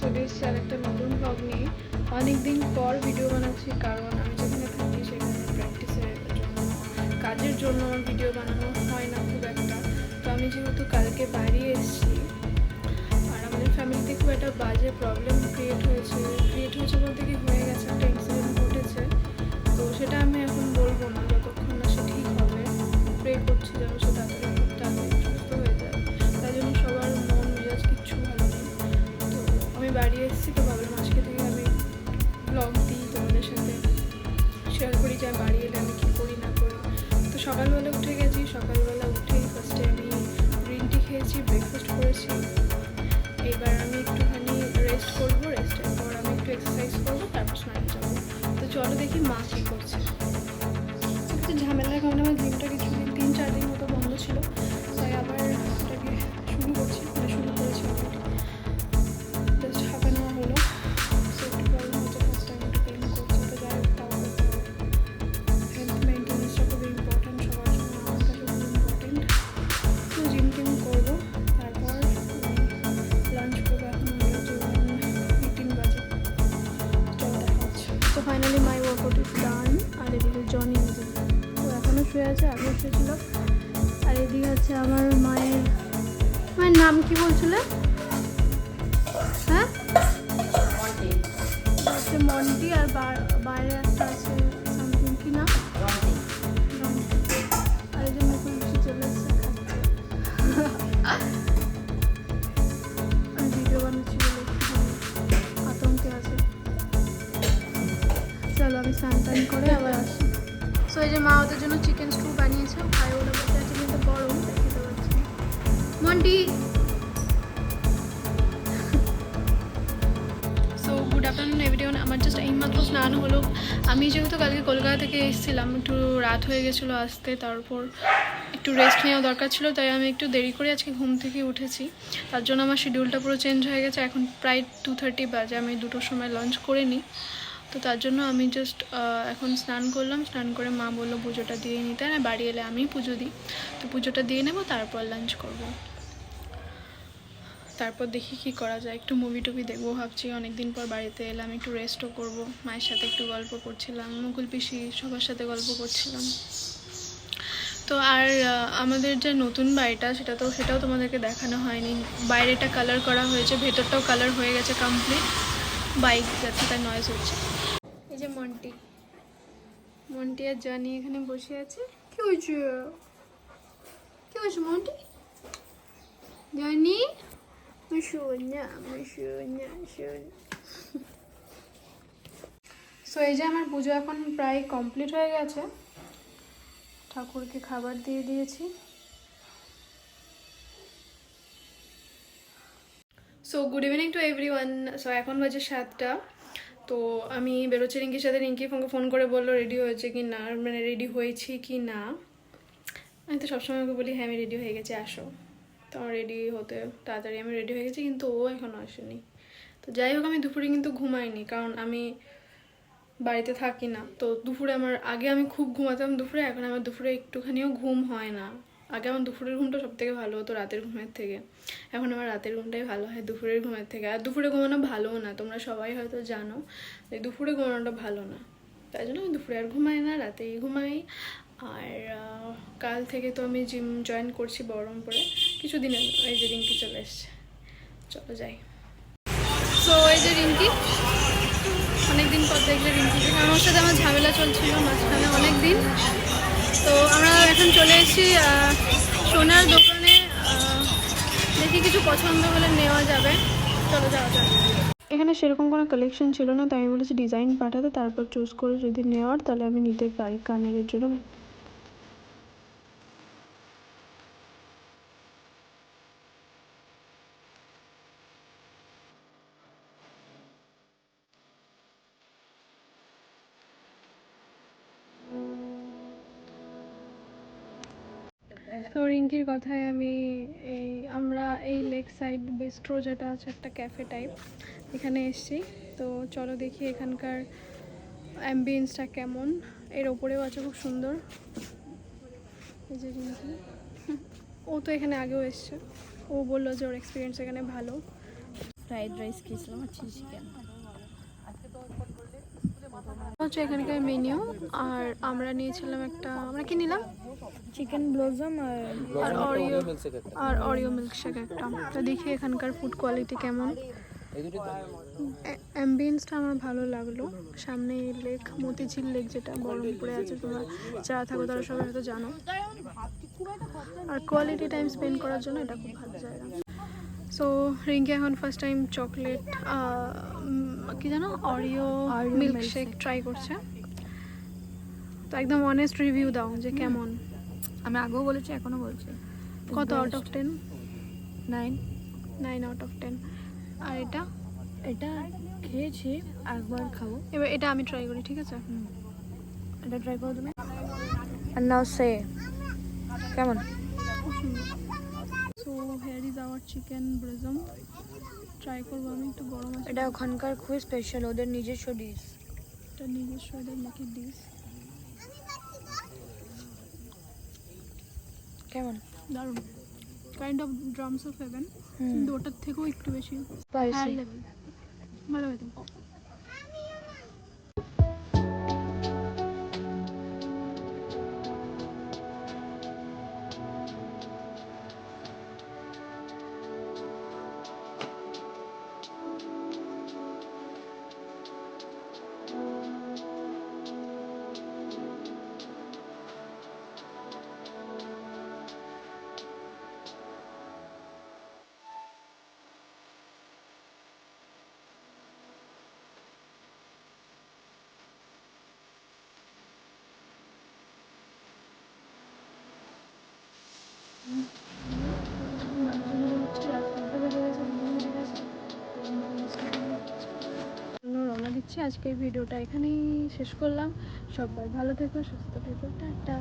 চলে এসেছি আর একটা নতুন ব্লগ নিয়ে। অনেকদিন পর ভিডিও বানাচ্ছি, কারণ আমি যেখানে থাকি সেখানে প্র্যাকটিসের জন্য, কাজের জন্য আমার ভিডিও বানানো হয় না খুব একটা। তো আমি যেহেতু কালকে বাড়ি এসেছি, আর আমাদের ফ্যামিলিতে খুব একটা বাজে প্রবলেম ক্রিয়েট হয়েছে বলতে কি হয়ে গেছে, একটা ইনসিডেন্ট ঘটেছে। তো সেটা আমি এখন বলবো না যতক্ষণ না সে ঠিক হবে। প্রে করছি যেন সে তাড়াতাড়ি খুব তাড়াতাড়ি সুস্থ হয়ে যায়। তাই জন্য সবার মন মেজাজ কিচ্ছু ভালো নেই। তো আমি বাড়ি এসেছি, তো ভাবলাম আজকে থেকে আমি ব্লগ দিই, তোমাদের সাথে শেয়ার করি যে বাড়ি এলে আমি কী করি না করি। তো সকালবেলা উঠে গেছি, সকালবেলা উঠেই ফার্স্টে আমি গ্রিন টি খেয়েছি, ব্রেকফাস্ট করেছি। এবার আমি একটুখানি রেস্ট করবো, রেস্টের পর আমি একটু এক্সারসাইজ করবো, তারপর স্নান যাবো। তো চলো দেখি মা কী করছে। কিছু ঝামেলার কারণে আমার জিমটা কিছুদিন 3-4 দিন মতো বন্ধ ছিল, তাই আবার এটাকে শুরু করেছি জাস্ট হাফ অ্যান আওয়ার হলো। সো একটু প্রবলেম হচ্ছে, ফার্স্ট টাইম একটু পেন করছে, তো যাই হোক তাও করতে হবে। হেলথ মেনটেন্যান্সটা খুবই ইম্পর্টেন্ট সবার জন্য, আমার কাছে খুব ইম্পর্টেন্ট। তো জিম টিম করবো, তারপর লাঞ্চ করবো। এখন হচ্ছে 1:18 বাজে। চলো দেখা হচ্ছে। তো finally my workout is done. আর এদিকে জনি নিজে তো এখনও শুয়ে আছে, আগেও শুয়েছিল। আর এদিকে হচ্ছে আমার মায়ের নাম কি বলছিল? হ্যাঁ, হচ্ছে মন্টি। আর বাইরে একটা আছে সামথিং কি না, আর এই যে মুকুল বেশি চলে এসছে খাচ্ছে। আমি ভিডিও বানাচ্ছি বলে আতঙ্কে আছে। চলো আমি স্নান টান করে আবার আসি। সো এই যে মা ওদের জন্য চিকেন স্টু বানিয়েছে, আর ওরা বসে আছে, কিন্তু গরম খেতে পারছি। Monty, so good afternoon everyone. আমার জাস্ট এইমাত্র স্নান হলো। আমি যেহেতু কালকে কলকাতা থেকে এসেছিলাম, একটু রাত হয়ে গেছিলো আসতে, তারপর একটু রেস্ট নেওয়া দরকার ছিল, তাই আমি একটু দেরি করে আজকে ঘুম থেকে উঠেছি। তার জন্য আমার শিডিউলটা পুরো চেঞ্জ হয়ে গেছে। এখন প্রায় 2:30 বাজে, আমি 2টোর সময় লাঞ্চ করে নিই। তো তার জন্য আমি জাস্ট এখন স্নান করলাম, স্নান করে মা বললো পুজোটা দিয়ে নিতে, আর বাড়ি এলে আমি পুজো দিই। তো পুজোটা দিয়ে নেবো, তারপর লাঞ্চ করব। তারপর দেখি কি করা যায়, একটু মুভি টুভি দেখবো ভাবছি। অনেকদিন পর বাড়িতে এলাম, একটু রেস্টও করব। মায়ের সাথে একটু গল্প করছিলাম, মুকুল পিসি সবার সাথে গল্প করছিলাম। তো আর আমাদের যে নতুন বাড়িটা সেটাও তোমাদেরকে দেখানো হয়নি। বাইরেটা কালার করা হয়েছে, ভেতরটাও কালার হয়ে গেছে কমপ্লিট। বাইক যাচ্ছে তাই নয়েজ হচ্ছে। এই যে মন্টি আর জনি এখানে বসে আছে। কি হয়েছে মন্টি? জনি সো এই যে আমার পুজো এখন প্রায় কমপ্লিট হয়ে গেছে। ঠাকুরকে খাবার দিয়ে দিয়েছি। So good evening to everyone. So এখন বাজে 7টা। তো আমি বেরোচ্ছি রিঙ্কির সাথে। রিঙ্কি ফোন করে বললো রেডি হয়েছে কি না, মানে রেডি হয়েছি কি না। আমি তো সবসময় ওকে বলি হ্যাঁ আমি রেডি হয়ে গেছি, আসো। তো আমার রেডি হতে তাড়াতাড়ি আমি রেডি হয়ে গেছি, কিন্তু ও এখনও আসেনি। তো যাই হোক, আমি দুপুরে কিন্তু ঘুমাইনি, কারণ আমি বাড়িতে থাকি না। তো দুপুরে আগে আমি খুব ঘুমাতাম দুপুরে, এখন আমার দুপুরে একটুখানিও ঘুম হয় না। আগে আমার দুপুরের ঘুমটা সব থেকে ভালো হতো রাতের ঘুমের থেকে, এখন আমার রাতের ঘুমটাই ভালো হয় দুপুরের ঘুমের থেকে। আর দুপুরে ঘুমানো ভালোও না, তোমরা সবাই হয়তো জানো যে দুপুরে ঘুমানোটা ভালো না। তাই জন্য আমি দুপুরে আর ঘুমাই না, রাতেই ঘুমাই। আর কাল থেকে তো আমি জিম জয়েন করছি বহরমপুরে কিছুদিনের। এই যে রিঙ্কি চলে এসছে, চলো যাই। সো এই যে রিঙ্কি, অনেকদিন পর দেখলে রিঙ্কিকে। আমার সাথে আমার ঝামেলা চলছিল মাঝখানে অনেক দিন। তো আমরা এখন চলে এসেছি সোনার দোকানে। দেখি কিছু পছন্দ হলে নেওয়া যাবে, চলো যাওয়া যাবে। এখানে সেরকম কোনো কালেকশন ছিল না, তাই আমি বলেছি ডিজাইন পাঠাতে, তারপর চুজ করে যদি নেওয়ার তাহলে আমি নিতে পারি কানের জন্য। তো রিঙ্কির কথায় আমি আমরা এই লেক সাইড বেস্ট্রো যেটা আছে একটা ক্যাফে টাইপ, এখানে এসেছি। তো চলো দেখি এখানকার অ্যাম্বিয়েন্সটা কেমন। এর ওপরেও আছে খুব সুন্দর। এই যে রিঙ্কি, ও তো এখানে আগেও এসছে, ও বললো যে ওর এক্সপিরিয়েন্স এখানে ভালো। ফ্রাইড রাইস খেয়েছিলাম আর চিলি চিকেন। হচ্ছে এখানকার মেনু। আর আমরা নিয়েছিলাম আমরা কি নিলাম? চিকেন ব্লজম আর অরিও মিল্কশেক একটা। তো দেখি এখানকার ফুড কোয়ালিটি কেমন। অ্যাম্বিয়েন্সটা আমার ভালো লাগলো। সামনে লেক, মতিঝিল লেক, যেটা বহরমপুরে আছে। তোমরা যারা থাকো তারা সবাই হয়তো জানো। আর কোয়ালিটি টাইম স্পেন্ড করার জন্য এটা খুব ভালো জায়গা। সো রিঙ্কি এখন ফার্স্ট টাইম চকলেট কি জানো অরিও মিল্কশেক ট্রাই করছে। তো একদম অনেস্ট রিভিউ দাও যে কেমন। আমি আগেও বলেছি, এখনো বলছি। কত আউট অফ 10? 9। 9 out of 10। আর এটা খেয়েছি, একবার খাবো। এবার এটা আমি ট্রাই করি, ঠিক আছে? এটা ট্রাই করো তুমি। আর নাও সে কেমন? So here is our chicken ব্রেজম। ট্রাই করবো আমি, একটু গরম আছে। এটা ওখানকার খুবই স্পেশাল, ওদের নিজস্ব ডিশ। এটা নিজস্ব এদের নাকি ডিশ। কেমন? দারুণ। Kind of drums of haven, কিন্তু ওটার থেকেও একটু বেশি হায়ার লেভেল। ভালো হতো। রওনা দিচ্ছি। আজকের ভিডিওটা এখানেই শেষ করলাম। সবাই ভালো থেকো, সুস্থ থেকো, টাটা।